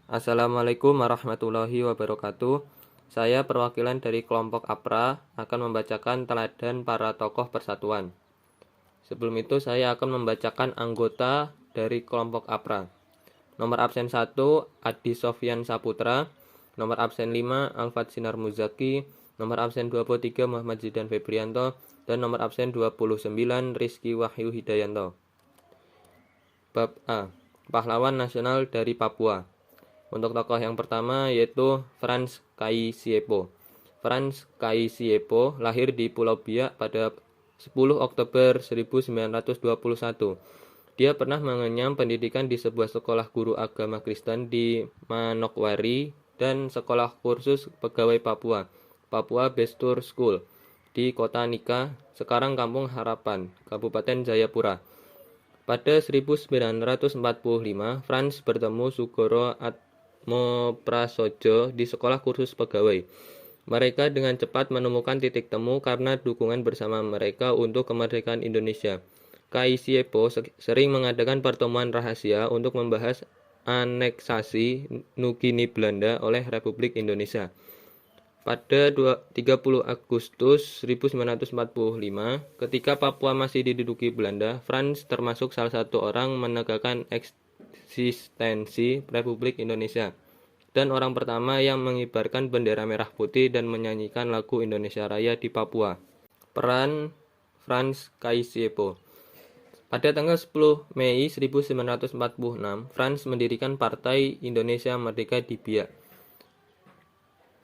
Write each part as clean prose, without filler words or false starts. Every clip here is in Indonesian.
Assalamualaikum warahmatullahi wabarakatuh. Saya perwakilan dari kelompok APRA akan membacakan teladan para tokoh persatuan. Sebelum itu saya akan membacakan anggota dari kelompok APRA. Nomor absen 1 Adi Sofyan Saputra, nomor absen 5 Alfat Sinar Muzaki, nomor absen 23 Muhammad Zidan Febrianto, dan nomor absen 29 Rizky Wahyu Hidayanto. Bab A. Pahlawan nasional dari Papua. Untuk tokoh yang pertama yaitu Frans Kaisiepo. Frans Kaisiepo lahir di Pulau Biak pada 10 Oktober 1921. Dia pernah mengenyam pendidikan di sebuah sekolah guru agama Kristen di Manokwari dan sekolah kursus pegawai Papua, Papua Bestur School, di Kota Nika, sekarang Kampung Harapan, Kabupaten Jayapura. Pada 1945, Frans bertemu Sugoro Prasojo di sekolah kursus pegawai. Mereka dengan cepat menemukan titik temu karena dukungan bersama mereka untuk kemerdekaan Indonesia. Kaisiepo sering mengadakan pertemuan rahasia untuk membahas aneksasi Nugini Belanda oleh Republik Indonesia. Pada 30 Agustus 1945, ketika Papua masih diduduki Belanda, Frans termasuk salah satu orang menegakkan eksistensi Republik Indonesia dan orang pertama yang mengibarkan bendera merah putih dan menyanyikan lagu Indonesia Raya di Papua. Peran Frans Kaisiepo. Pada tanggal 10 Mei 1946, Frans mendirikan Partai Indonesia Merdeka di Biak.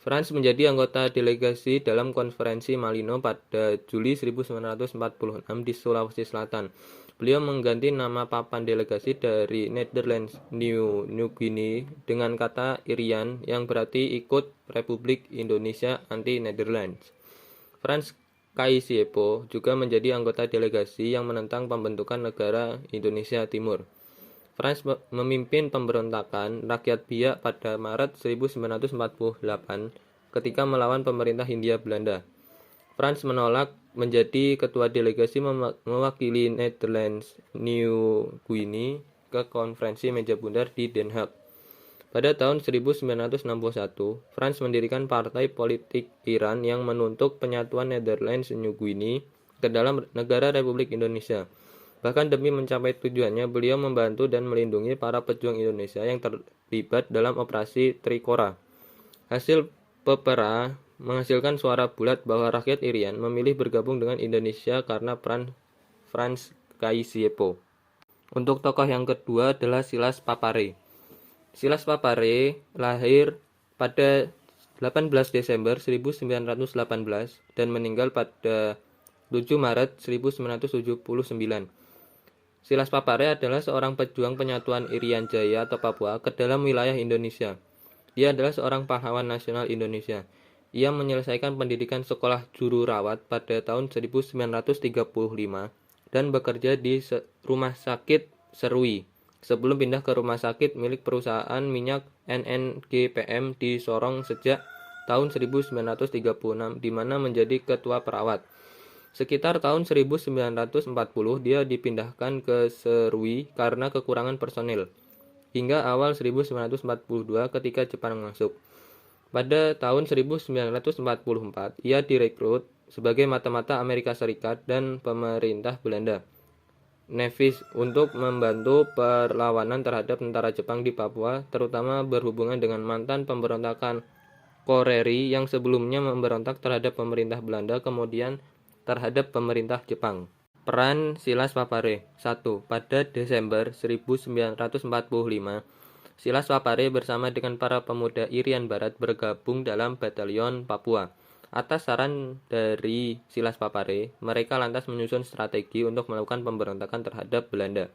Frans menjadi anggota delegasi dalam konferensi Malino pada Juli 1946 di Sulawesi Selatan. Beliau mengganti nama papan delegasi dari Netherlands New Guinea dengan kata Irian yang berarti ikut Republik Indonesia anti-Netherlands. Frans Kaisiepo juga menjadi anggota delegasi yang menentang pembentukan negara Indonesia Timur. Frans memimpin pemberontakan rakyat Biak pada Maret 1948 ketika melawan pemerintah Hindia Belanda. Frans menolak menjadi ketua delegasi mewakili Netherlands New Guinea ke konferensi meja bundar di Den Haag. Pada tahun 1961, Frans mendirikan partai politik Iran yang menuntut penyatuan Netherlands New Guinea ke dalam negara Republik Indonesia. Bahkan demi mencapai tujuannya, beliau membantu dan melindungi para pejuang Indonesia yang terlibat dalam operasi Trikora. Hasil pepera menghasilkan suara bulat bahwa rakyat Irian memilih bergabung dengan Indonesia karena peran Frans Kaisiepo. Untuk tokoh yang kedua adalah Silas Papare. Silas Papare lahir pada 18 Desember 1918 dan meninggal pada 7 Maret 1979. Silas Papare adalah seorang pejuang penyatuan Irian Jaya atau Papua ke dalam wilayah Indonesia. Dia adalah seorang pahlawan nasional Indonesia. Ia menyelesaikan pendidikan sekolah juru rawat pada tahun 1935 dan bekerja di rumah sakit Serui sebelum pindah ke rumah sakit milik perusahaan minyak NNGPM di Sorong sejak tahun 1936 di mana menjadi ketua perawat. Sekitar tahun 1940 dia dipindahkan ke Serui karena kekurangan personil. Hingga awal 1942 ketika Jepang masuk. Pada tahun 1944, ia direkrut sebagai mata-mata Amerika Serikat dan pemerintah Belanda, Nevis, untuk membantu perlawanan terhadap tentara Jepang di Papua, terutama berhubungan dengan mantan pemberontakan Koreri yang sebelumnya memberontak terhadap pemerintah Belanda kemudian terhadap pemerintah Jepang. Peran Silas Papare. 1. Pada Desember 1945, Silas Papare bersama dengan para pemuda Irian Barat bergabung dalam Batalion Papua. Atas saran dari Silas Papare, mereka lantas menyusun strategi untuk melakukan pemberontakan terhadap Belanda.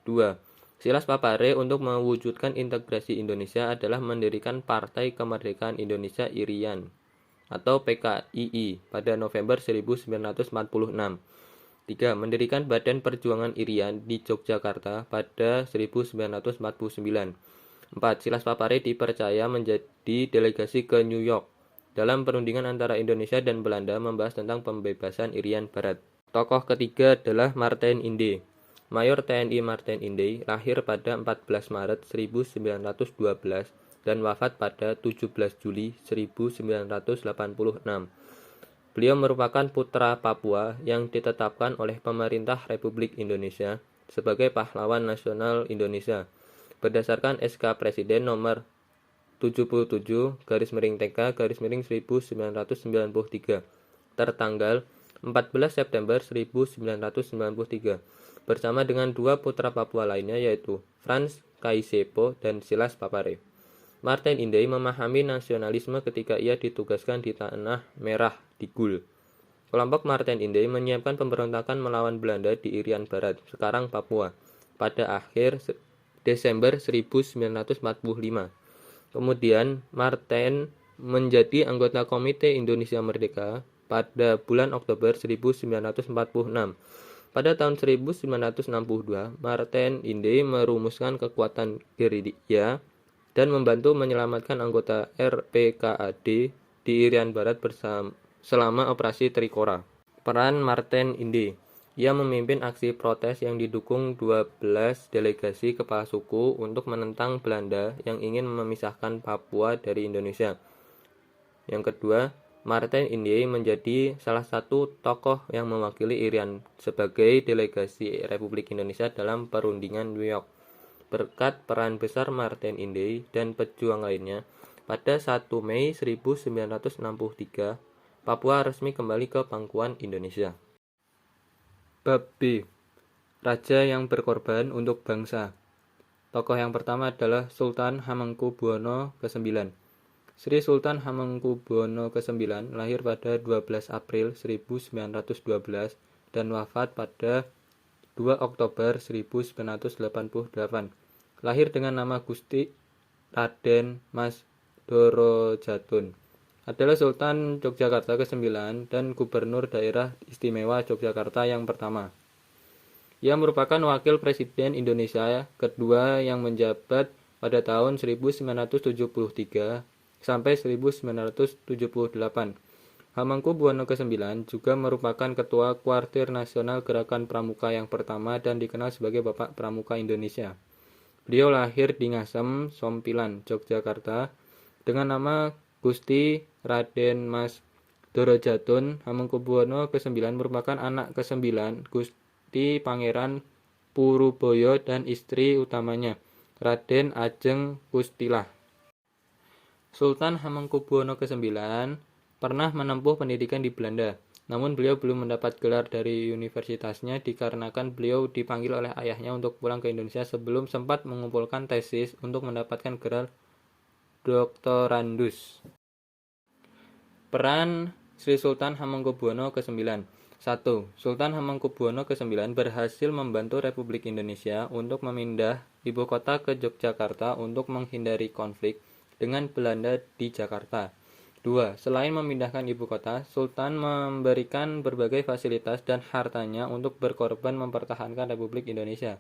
2. Silas Papare untuk mewujudkan integrasi Indonesia adalah mendirikan Partai Kemerdekaan Indonesia Irian atau PKII pada November 1946. 3. Mendirikan Badan Perjuangan Irian di Yogyakarta pada 1949. 4. Silas Papare dipercaya menjadi delegasi ke New York dalam perundingan antara Indonesia dan Belanda membahas tentang pembebasan Irian Barat. Tokoh ketiga adalah Martin Inde. Mayor TNI Martin Inde lahir pada 14 Maret 1912 dan wafat pada 17 Juli 1986. Beliau merupakan putra Papua yang ditetapkan oleh pemerintah Republik Indonesia sebagai pahlawan nasional Indonesia berdasarkan SK Presiden nomor 77-TK-1993 tertanggal 14 September 1993 bersama dengan dua putra Papua lainnya yaitu Frans Kaisepo dan Silas Papare. Martin Inde memahami nasionalisme ketika ia ditugaskan di Tanah Merah di Gul. Kelompok Martin Inde menyiapkan pemberontakan melawan Belanda di Irian Barat, sekarang Papua, pada akhir Desember 1945. Kemudian Martin menjadi anggota Komite Indonesia Merdeka pada bulan Oktober 1946. Pada tahun 1962, Martin Inde merumuskan kekuatan gerilya dan membantu menyelamatkan anggota RPKAD di Irian Barat selama operasi Trikora. Peran Martin Inde. Ia memimpin aksi protes yang didukung 12 delegasi kepala suku untuk menentang Belanda yang ingin memisahkan Papua dari Indonesia. Yang kedua, Martin Inde menjadi salah satu tokoh yang mewakili Irian sebagai delegasi Republik Indonesia dalam perundingan New York. Berkat peran besar Martin Inde dan pejuang lainnya, pada 1 Mei 1963, Papua resmi kembali ke pangkuan Indonesia. Bab B. Raja yang berkorban untuk bangsa. Tokoh yang pertama adalah Sultan Hamengkubuwono ke-9. Sri Sultan Hamengkubuwono ke-9 lahir pada 12 April 1912 dan wafat pada 2 Oktober 1988. Lahir dengan nama Gusti Raden Mas Dorojatun. Adalah Sultan Yogyakarta ke-9 dan Gubernur Daerah Istimewa Yogyakarta yang pertama. Ia merupakan wakil presiden Indonesia kedua yang menjabat pada tahun 1973 sampai 1978. Hamengkubuwono ke-9 juga merupakan ketua Kuartir Nasional Gerakan Pramuka yang pertama dan dikenal sebagai Bapak Pramuka Indonesia. Beliau lahir di Ngasem, Sompilan, Yogyakarta dengan nama Gusti Raden Mas Dorojatun. Hamengkubuwono ke-9 merupakan anak ke-9 Gusti Pangeran Puruboyo dan istri utamanya, Raden Ajeng Kustilah. Sultan Hamengkubuwono ke-9 pernah menempuh pendidikan di Belanda, namun beliau belum mendapat gelar dari universitasnya dikarenakan beliau dipanggil oleh ayahnya untuk pulang ke Indonesia sebelum sempat mengumpulkan tesis untuk mendapatkan gelar doktorandus. Peran Sri Sultan Hamengkubuwono ke-9. 1. Sultan Hamengkubuwono ke-9 berhasil membantu Republik Indonesia untuk memindah ibu kota ke Yogyakarta untuk menghindari konflik dengan Belanda di Jakarta. 2. Selain memindahkan ibu kota, Sultan memberikan berbagai fasilitas dan hartanya untuk berkorban mempertahankan Republik Indonesia.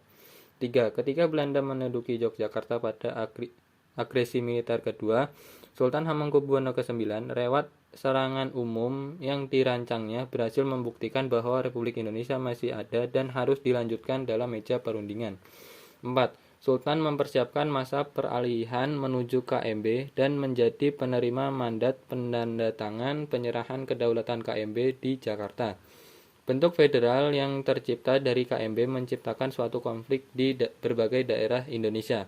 3. Ketika Belanda menduduki Yogyakarta pada agresi militer kedua, Sultan Hamengkubuwono ke-9 lewat serangan umum yang dirancangnya berhasil membuktikan bahwa Republik Indonesia masih ada dan harus dilanjutkan dalam meja perundingan. 4. Sultan mempersiapkan masa peralihan menuju KMB dan menjadi penerima mandat penandatangan penyerahan kedaulatan KMB di Jakarta. Bentuk federal yang tercipta dari KMB menciptakan suatu konflik di berbagai daerah Indonesia.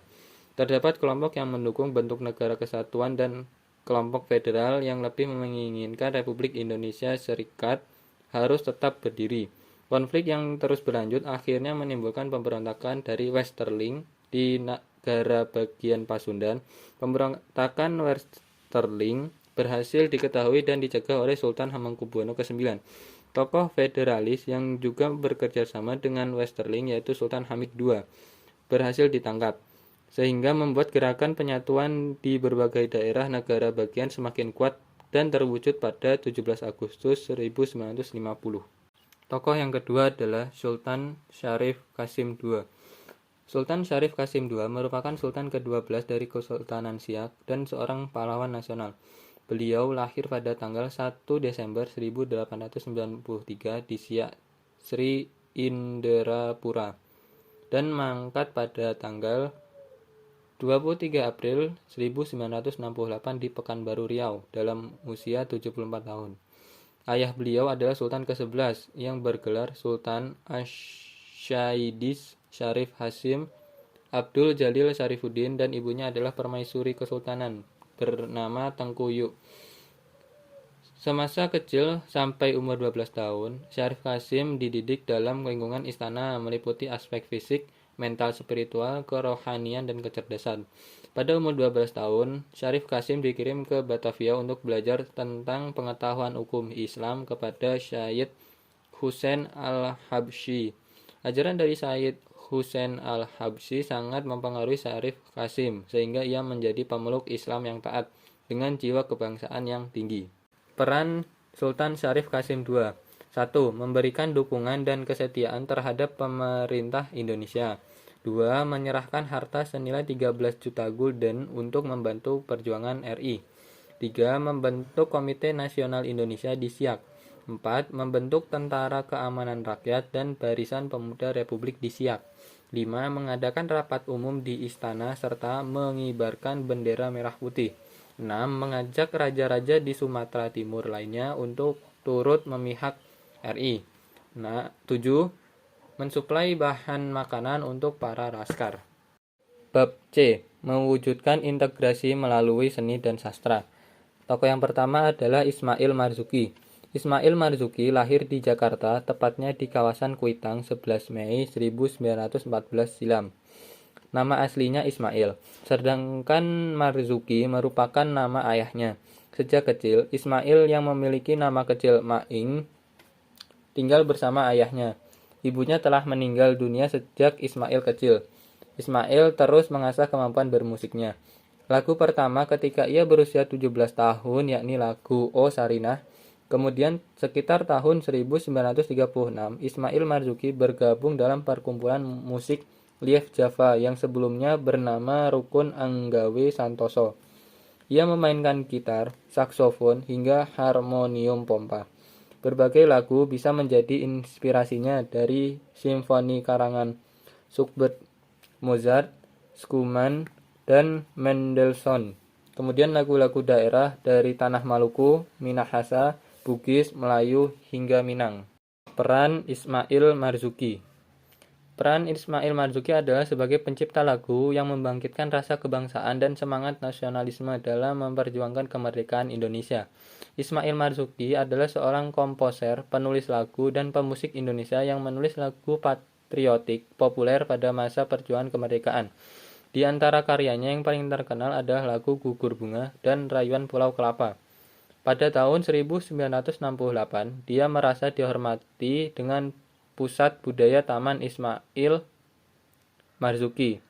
Terdapat kelompok yang mendukung bentuk negara kesatuan dan kelompok federal yang lebih menginginkan Republik Indonesia Serikat harus tetap berdiri. Konflik yang terus berlanjut akhirnya menimbulkan pemberontakan dari Westerling di negara bagian Pasundan. Pemberontakan Westerling berhasil diketahui dan dicegah oleh Sultan Hamengkubuwono ke-9. Tokoh federalis yang juga bekerja sama dengan Westerling yaitu Sultan Hamid II berhasil ditangkap, sehingga membuat gerakan penyatuan di berbagai daerah negara bagian semakin kuat dan terwujud pada 17 Agustus 1950. Tokoh yang kedua adalah Sultan Syarif Qasim II. Sultan Syarif Qasim II merupakan Sultan ke-12 dari Kesultanan Siak dan seorang pahlawan nasional. Beliau lahir pada tanggal 1 Desember 1893 di Siak, Sri Inderapura, dan mangkat pada tanggal 23 April 1968 di Pekanbaru Riau dalam usia 74 tahun. Ayah beliau adalah Sultan ke-11 yang bergelar Sultan Asy-Syaidis Syarif Hasyim Abdul Jalil Syarifuddin, dan ibunya adalah permaisuri kesultanan bernama Tengku Yuk. Semasa kecil sampai umur 12 tahun, Syarif Hasyim dididik dalam lingkungan istana meliputi aspek fisik, mental, spiritual, kerohanian, dan kecerdasan. Pada umur 12 tahun, Syarif Hasyim dikirim ke Batavia untuk belajar tentang pengetahuan hukum Islam kepada Syed Husain Al-Habsyi. Ajaran dari Syed Husain Al-Habsyi sangat mempengaruhi Syarif Hasyim, sehingga ia menjadi pemeluk Islam yang taat dengan jiwa kebangsaan yang tinggi. Peran Sultan Syarif Hasyim II. 1. Memberikan dukungan dan kesetiaan terhadap pemerintah Indonesia. 2. Menyerahkan harta senilai 13 juta gulden untuk membantu perjuangan RI. 3. Membentuk Komite Nasional Indonesia di Siak. 4. Membentuk Tentara Keamanan Rakyat dan Barisan Pemuda Republik di Siak. 5. Mengadakan rapat umum di istana serta mengibarkan bendera merah putih. 6. Mengajak raja-raja di Sumatera Timur lainnya untuk turut memihak RI. 7. Mensuplai bahan makanan untuk para laskar. Bab C. Mewujudkan integrasi melalui seni dan sastra. Tokoh yang pertama adalah Ismail Marzuki. Ismail Marzuki lahir di Jakarta, tepatnya di kawasan Kuitang 11 Mei 1914 silam. Nama aslinya Ismail, sedangkan Marzuki merupakan nama ayahnya. Sejak kecil, Ismail yang memiliki nama kecil Maing tinggal bersama ayahnya. Ibunya telah meninggal dunia sejak Ismail kecil. Ismail terus mengasah kemampuan bermusiknya. Lagu pertama ketika ia berusia 17 tahun yakni lagu O Sarinah. Kemudian sekitar tahun 1936, Ismail Marzuki bergabung dalam perkumpulan musik Lief Java yang sebelumnya bernama Rukun Anggawe Santoso. Ia memainkan gitar, saksofon, hingga harmonium pompa. Berbagai lagu bisa menjadi inspirasinya dari simfoni karangan Schubert, Mozart, Schumann, dan Mendelssohn. Kemudian lagu-lagu daerah dari Tanah Maluku, Minahasa, Bugis, Melayu, hingga Minang. Peran Ismail Marzuki. Peran Ismail Marzuki adalah sebagai pencipta lagu yang membangkitkan rasa kebangsaan dan semangat nasionalisme dalam memperjuangkan kemerdekaan Indonesia. Ismail Marzuki adalah seorang komposer, penulis lagu, dan pemusik Indonesia yang menulis lagu patriotik populer pada masa perjuangan kemerdekaan. Di antara karyanya yang paling terkenal adalah lagu Gugur Bunga dan Rayuan Pulau Kelapa. Pada tahun 1968, dia merasa dihormati dengan Pusat Budaya Taman Ismail Marzuki,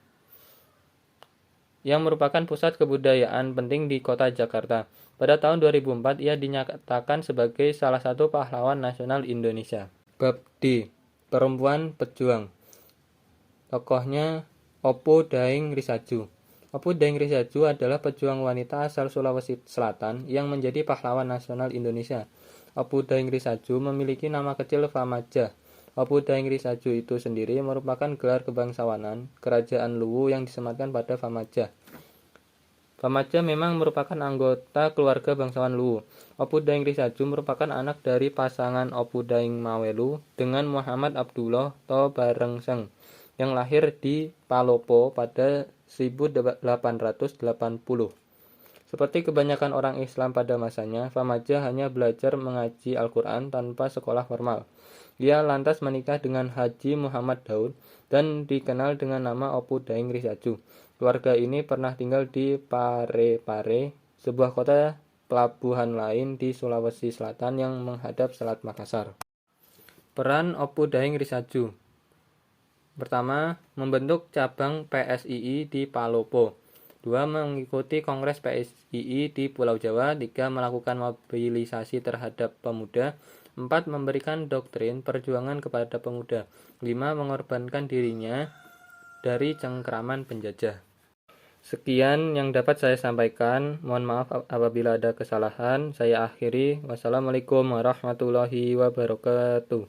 yang merupakan pusat kebudayaan penting di kota Jakarta. Pada tahun 2004, ia dinyatakan sebagai salah satu pahlawan nasional Indonesia. Bab D. Perempuan Pejuang. Tokohnya Opu Daeng Risaju. Opu Daeng Risaju adalah pejuang wanita asal Sulawesi Selatan yang menjadi pahlawan nasional Indonesia. Opu Daeng Risaju memiliki nama kecil Famaja. Opu Daeng Risaju itu sendiri merupakan gelar kebangsawanan kerajaan Luwu yang disematkan pada Famaja. Famaja memang merupakan anggota keluarga bangsawan Luwu. Opu Daeng Risaju merupakan anak dari pasangan Opu Daeng Mawelu dengan Muhammad Abdullah To Barengseng yang lahir di Palopo pada 1880. Seperti kebanyakan orang Islam pada masanya, Famaja hanya belajar mengaji Al-Quran tanpa sekolah formal. Dia lantas menikah dengan Haji Muhammad Daud dan dikenal dengan nama Opu Daeng Risaju. Keluarga ini pernah tinggal di Parepare, sebuah kota pelabuhan lain di Sulawesi Selatan yang menghadap Selat Makassar. Peran Opu Daeng Risaju. Pertama, membentuk cabang PSII di Palopo. 2. Mengikuti Kongres PSII di Pulau Jawa. 3. Melakukan mobilisasi terhadap pemuda. 4. Memberikan doktrin perjuangan kepada pemuda. 5. Mengorbankan dirinya dari cengkraman penjajah. Sekian yang dapat saya sampaikan. Mohon maaf apabila ada kesalahan. Saya akhiri. Wassalamualaikum warahmatullahi wabarakatuh.